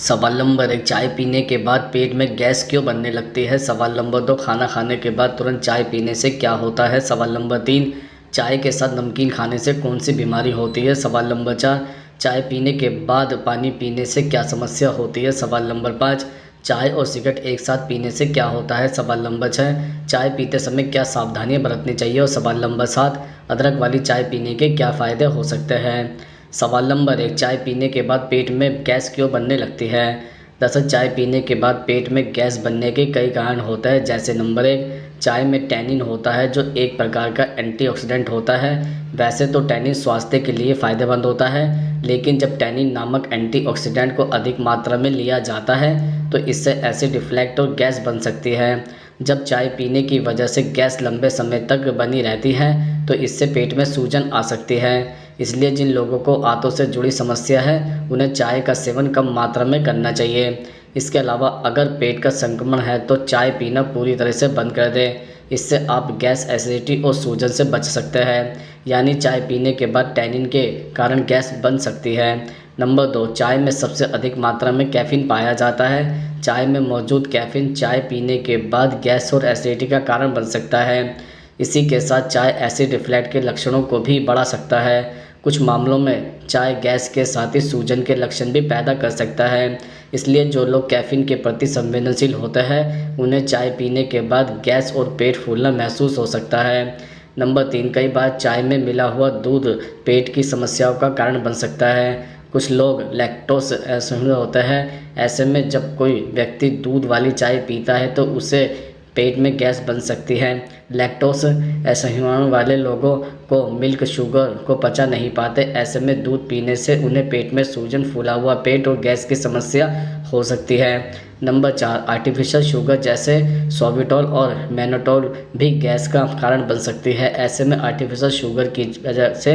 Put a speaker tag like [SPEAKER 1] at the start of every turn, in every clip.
[SPEAKER 1] सवाल नंबर 1, चाय पीने के बाद पेट में गैस क्यों बनने लगती है। सवाल नंबर 2, खाना खाने के बाद तुरंत चाय पीने से क्या होता है। सवाल नंबर 3, चाय के साथ नमकीन खाने से कौन सी बीमारी होती है। सवाल नंबर 4, चाय पीने के बाद पानी पीने से क्या समस्या होती है। सवाल नंबर 5, चाय और सिगरेट एक साथ पीने से क्या होता है। सवाल नंबर 6, चाय पीते समय क्या सावधानियां बरतनी चाहिए। और सवाल नंबर 7, अदरक वाली चाय पीने के क्या फ़ायदे हो सकते हैं। सवाल नंबर 1, चाय पीने के बाद पेट में गैस क्यों बनने लगती है। दरअसल चाय पीने के बाद पेट में गैस बनने के कई कारण होते हैं। जैसे नंबर 1, चाय में टैनिन होता है जो एक प्रकार का एंटीऑक्सीडेंट होता है। वैसे तो टैनिन स्वास्थ्य के लिए फ़ायदेमंद होता है, लेकिन जब टैनिन नामक एंटीऑक्सीडेंट को अधिक मात्रा में लिया जाता है तो इससे एसिड रिफ्लेक्ट और गैस बन सकती है। जब चाय पीने की वजह से गैस लंबे समय तक बनी रहती है तो इससे पेट में सूजन आ सकती है। इसलिए जिन लोगों को आंतों से जुड़ी समस्या है उन्हें चाय का सेवन कम मात्रा में करना चाहिए। इसके अलावा अगर पेट का संक्रमण है तो चाय पीना पूरी तरह से बंद कर दें। इससे आप गैस, एसिडिटी और सूजन से बच सकते हैं। यानी चाय पीने के बाद टैनिन के कारण गैस बन सकती है। नंबर 2, चाय में सबसे अधिक मात्रा में कैफीन पाया जाता है। चाय में मौजूद कैफीन चाय पीने के बाद गैस और एसिडिटी का कारण बन सकता है। इसी के साथ चाय एसिड रिफ्लक्स के लक्षणों को भी बढ़ा सकता है। कुछ मामलों में चाय गैस के साथ ही सूजन के लक्षण भी पैदा कर सकता है। इसलिए जो लोग कैफीन के प्रति संवेदनशील होते हैं उन्हें चाय पीने के बाद गैस और पेट फूलना महसूस हो सकता है। नंबर 3, कई बार चाय में मिला हुआ दूध पेट की समस्याओं का कारण बन सकता है। कुछ लोग लैक्टोज असहनीय होते हैं। ऐसे में जब कोई व्यक्ति दूध वाली चाय पीता है तो उसे पेट में गैस बन सकती है। लैक्टोज असहनीय वाले लोगों को मिल्क शुगर को पचा नहीं पाते। ऐसे में दूध पीने से उन्हें पेट में सूजन, फूला हुआ पेट और गैस की समस्या हो सकती है। नंबर 4, आर्टिफिशियल शुगर जैसे सॉर्बिटॉल और मैनोटॉल भी गैस का कारण बन सकती है। ऐसे में आर्टिफिशियल शुगर की वजह से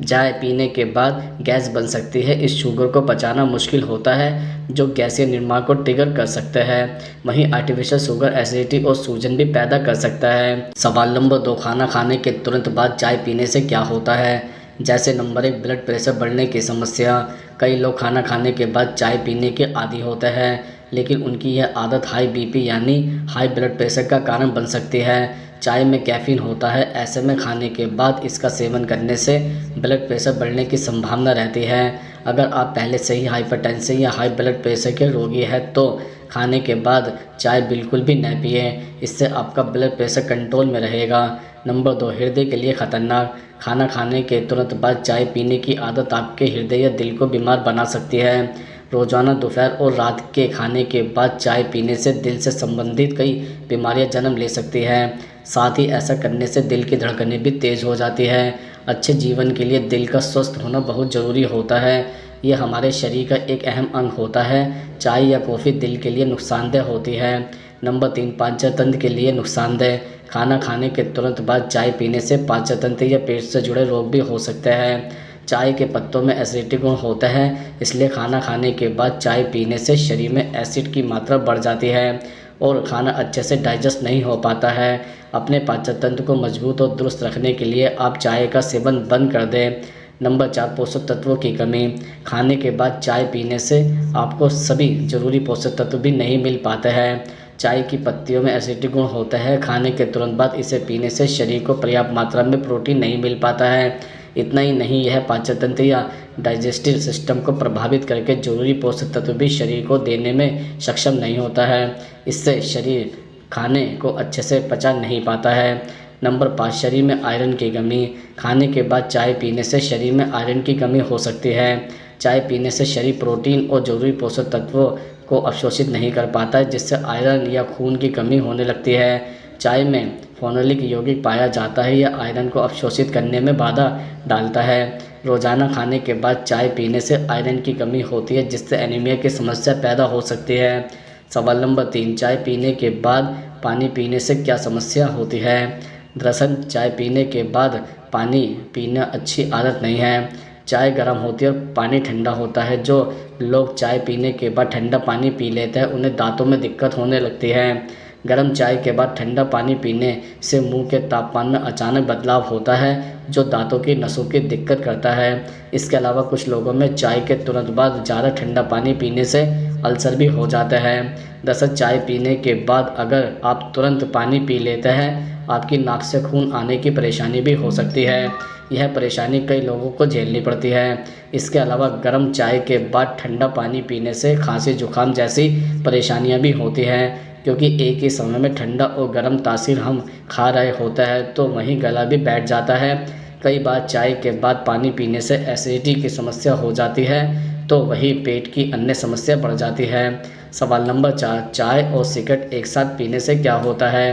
[SPEAKER 1] चाय पीने के बाद गैस बन सकती है। इस शुगर को पचाना मुश्किल होता है जो गैसीय निर्माण को ट्रिगर कर सकते हैं। वहीं आर्टिफिशियल शुगर एसिडिटी और सूजन भी पैदा कर सकता है। सवाल नंबर 2, खाना खाने के तुरंत बाद चाय पीने से क्या होता है। जैसे नंबर 1, ब्लड प्रेशर बढ़ने की समस्या। कई लोग खाना खाने के बाद चाय पीने के आदी होते हैं, लेकिन उनकी यह आदत हाई बीपी यानी हाई ब्लड प्रेशर का कारण बन सकती है। चाय में कैफीन होता है। ऐसे में खाने के बाद इसका सेवन करने से ब्लड प्रेशर बढ़ने की संभावना रहती है। अगर आप पहले से ही हाइपरटेंशन या हाई ब्लड प्रेशर के रोगी हैं तो खाने के बाद चाय बिल्कुल भी न पिए। इससे आपका ब्लड प्रेशर कंट्रोल में रहेगा। नंबर 2, हृदय के लिए खतरनाक। खाना खाने के तुरंत बाद चाय पीने की आदत आपके हृदय या दिल को बीमार बना सकती है। रोजाना दोपहर और रात के खाने के बाद चाय पीने से दिल से संबंधित कई बीमारियां जन्म ले सकती हैं। साथ ही ऐसा करने से दिल की धड़कनें भी तेज़ हो जाती है। अच्छे जीवन के लिए दिल का स्वस्थ होना बहुत ज़रूरी होता है। यह हमारे शरीर का एक अहम अंग होता है। चाय या कॉफ़ी दिल के लिए नुकसानदेह होती है। नंबर 3, पाचन तंत्र के लिए नुकसानदेह। खाना खाने के तुरंत बाद चाय पीने से पाचन तंत्र या पेट से जुड़े रोग भी हो सकते हैं। चाय के पत्तों में एसिडिक गुण होता है, इसलिए खाना खाने के बाद चाय पीने से शरीर में एसिड की मात्रा बढ़ जाती है और खाना अच्छे से डाइजेस्ट नहीं हो पाता है। अपने पाचन तंत्र को मजबूत और दुरुस्त रखने के लिए आप चाय का सेवन बंद कर दें। नंबर 4, पोषक तत्वों की कमी। खाने के बाद चाय पीने से आपको सभी जरूरी पोषक तत्व भी नहीं मिल पाते हैं। चाय की पत्तियों में एसिडिक गुण होता है। खाने के तुरंत बाद इसे पीने से शरीर को पर्याप्त मात्रा में प्रोटीन नहीं मिल पाता है। इतना ही नहीं, यह पाचन तंत्र या डाइजेस्टिव सिस्टम को प्रभावित करके जरूरी पोषक तत्व भी शरीर को देने में सक्षम नहीं होता है। इससे शरीर खाने को अच्छे से पचा नहीं पाता है। नंबर 5, शरीर में आयरन की कमी। खाने के बाद चाय पीने से शरीर में आयरन की कमी हो सकती है। चाय पीने से शरीर प्रोटीन और जरूरी पोषक तत्वों को अवशोषित नहीं कर पाता है, जिससे आयरन या खून की कमी होने लगती है। चाय में फेनोलिक यौगिक पाया जाता है, यह आयरन को अवशोषित करने में बाधा डालता है। रोजाना खाने के बाद चाय पीने से आयरन की कमी होती है, जिससे एनीमिया की समस्या पैदा हो सकती है। सवाल नंबर 3, चाय पीने के बाद पानी पीने से क्या समस्या होती है। दरअसल चाय पीने के बाद पानी पीना अच्छी आदत नहीं है। चाय गर्म होती है और पानी ठंडा होता है। जो लोग चाय पीने के बाद ठंडा पानी पी लेते हैं उन्हें दांतों में दिक्कत होने लगती है। गर्म चाय के बाद ठंडा पानी पीने से मुंह के तापमान में अचानक बदलाव होता है, जो दांतों की नसों की दिक्कत करता है। इसके अलावा कुछ लोगों में चाय के तुरंत बाद ज़्यादा ठंडा पानी पीने से अल्सर भी हो जाता है। दरअसल चाय पीने के बाद अगर आप तुरंत पानी पी लेते हैं, आपकी नाक से खून आने की परेशानी भी हो सकती है। यह परेशानी कई लोगों को झेलनी पड़ती है। इसके अलावा गर्म चाय के बाद ठंडा पानी पीने से खांसी जुकाम जैसी परेशानियां भी होती हैं, क्योंकि एक ही समय में ठंडा और गर्म तासीर हम खा रहे होते हैं तो वहीं गला भी बैठ जाता है। कई बार चाय के बाद पानी पीने से एसिडिटी की समस्या हो जाती है तो वही पेट की अन्य समस्या बढ़ जाती है। सवाल नंबर 4, चाय और सिगरेट एक साथ पीने से क्या होता है?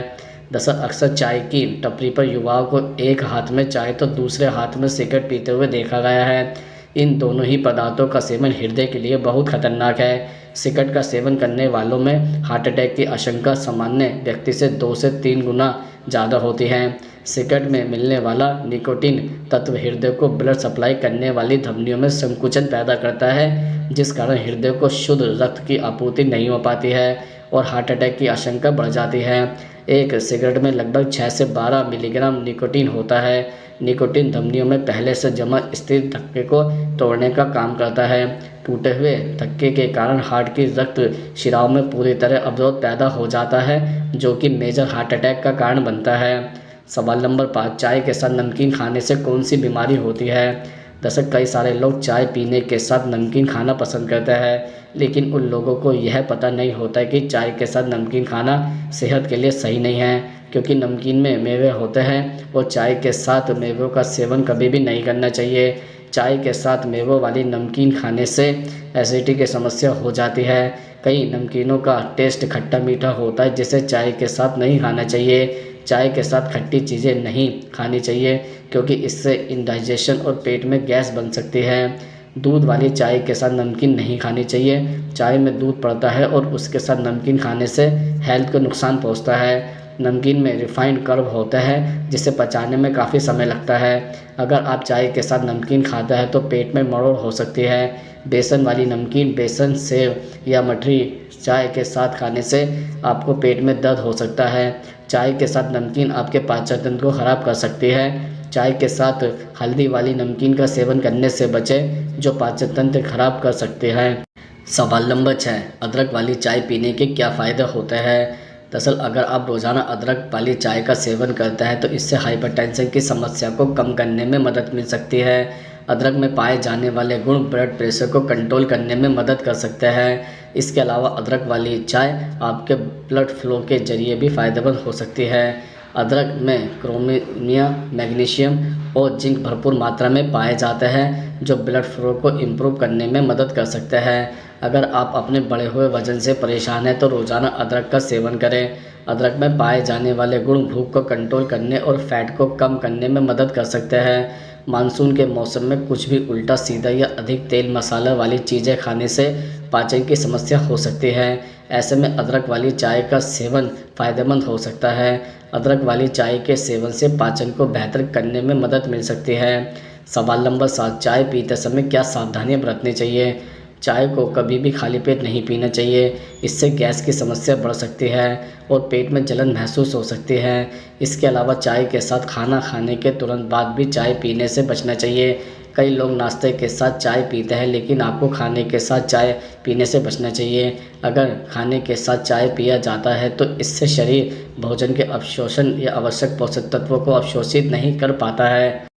[SPEAKER 1] दरअसल अक्सर चाय की टपरी पर युवाओं को एक हाथ में चाय तो दूसरे हाथ में सिगरेट पीते हुए देखा गया है। इन दोनों ही पदार्थों का सेवन हृदय के लिए बहुत खतरनाक है। सिगरेट का सेवन करने वालों में हार्ट अटैक की आशंका सामान्य व्यक्ति से 2 से 3 गुना ज़्यादा होती है। सिगरेट में मिलने वाला निकोटीन तत्व हृदय को ब्लड सप्लाई करने वाली धमनियों में संकुचन पैदा करता है, जिस कारण हृदय को शुद्ध रक्त की आपूर्ति नहीं हो पाती है और हार्ट अटैक की आशंका बढ़ जाती है। एक सिगरेट में लगभग 6 से 12 मिलीग्राम निकोटीन होता है। निकोटीन धमनियों में पहले से जमा स्थिर धक्के को तोड़ने का काम करता है। टूटे हुए धक्के के कारण हार्ट की रक्त शिराओं में पूरी तरह अवरोध पैदा हो जाता है, जो कि मेजर हार्ट अटैक का कारण बनता है। सवाल नंबर 5, चाय के साथ नमकीन खाने से कौन सी बीमारी होती है? दरअसल कई सारे लोग चाय पीने के साथ नमकीन खाना पसंद करते हैं, लेकिन उन लोगों को यह पता नहीं होता कि चाय के साथ नमकीन खाना सेहत के लिए सही नहीं है, क्योंकि नमकीन में मेवे होते हैं और चाय के साथ मेवों का सेवन कभी भी नहीं करना चाहिए। चाय के साथ मेवों वाली नमकीन खाने से एसिडिटी की समस्या हो जाती है। कई नमकीनों का टेस्ट खट्टा मीठा होता है, जिसे चाय के साथ नहीं खाना चाहिए। चाय के साथ खट्टी चीज़ें नहीं खानी चाहिए, क्योंकि इससे इंडाइजेशन और पेट में गैस बन सकती है। दूध वाली चाय के साथ नमकीन नहीं खानी चाहिए। चाय में दूध पड़ता है और उसके साथ नमकीन खाने से हेल्थ को नुकसान पहुंचता है। नमकीन में रिफाइंड कर्ब होता है, जिसे पचाने में काफ़ी समय लगता है। अगर आप चाय के साथ नमकीन खाते हैं तो पेट में मरोड़ हो सकती है। बेसन वाली नमकीन, बेसन, सेव या मठरी चाय के साथ खाने से आपको पेट में दर्द हो सकता है। चाय के साथ नमकीन आपके पाचन तंत्र को ख़राब कर सकती है। चाय के साथ हल्दी वाली नमकीन का सेवन करने से बचें, जो पाचन तंत्र खराब कर सकते हैं। सवाल नंबर 6, अदरक वाली चाय पीने के क्या फ़ायदे होते हैं? दरअसल अगर आप रोज़ाना अदरक वाली चाय का सेवन करते हैं तो इससे हाइपरटेंशन की समस्या को कम करने में मदद मिल सकती है। अदरक में पाए जाने वाले गुण ब्लड प्रेशर को कंट्रोल करने में मदद कर सकते हैं। इसके अलावा अदरक वाली चाय आपके ब्लड फ्लो के जरिए भी फ़ायदेमंद हो सकती है। अदरक में क्रोमियम, मैग्नीशियम और जिंक भरपूर मात्रा में पाए जाते हैं, जो ब्लड फ्लो को इम्प्रूव करने में मदद कर सकते हैं। अगर आप अपने बढ़े हुए वजन से परेशान हैं तो रोज़ाना अदरक का सेवन करें। अदरक में पाए जाने वाले गुण भूख को कंट्रोल करने और फैट को कम करने में मदद कर सकते हैं। मानसून के मौसम में कुछ भी उल्टा सीधा या अधिक तेल मसाला वाली चीज़ें खाने से पाचन की समस्या हो सकती है। ऐसे में अदरक वाली चाय का सेवन फ़ायदेमंद हो सकता है। अदरक वाली चाय के सेवन से पाचन को बेहतर करने में मदद मिल सकती है। सवाल नंबर 7, चाय पीते समय क्या सावधानियां बरतनी चाहिए? चाय को कभी भी खाली पेट नहीं पीना चाहिए। इससे गैस की समस्या बढ़ सकती है और पेट में जलन महसूस हो सकती है। इसके अलावा चाय के साथ खाना खाने के तुरंत बाद भी चाय पीने से बचना चाहिए। कई लोग नाश्ते के साथ चाय पीते हैं, लेकिन आपको खाने के साथ चाय पीने से बचना चाहिए। अगर खाने के साथ चाय पिया जाता है तो इससे शरीर भोजन के अवशोषण या आवश्यक पोषक तत्वों को अवशोषित नहीं कर पाता है।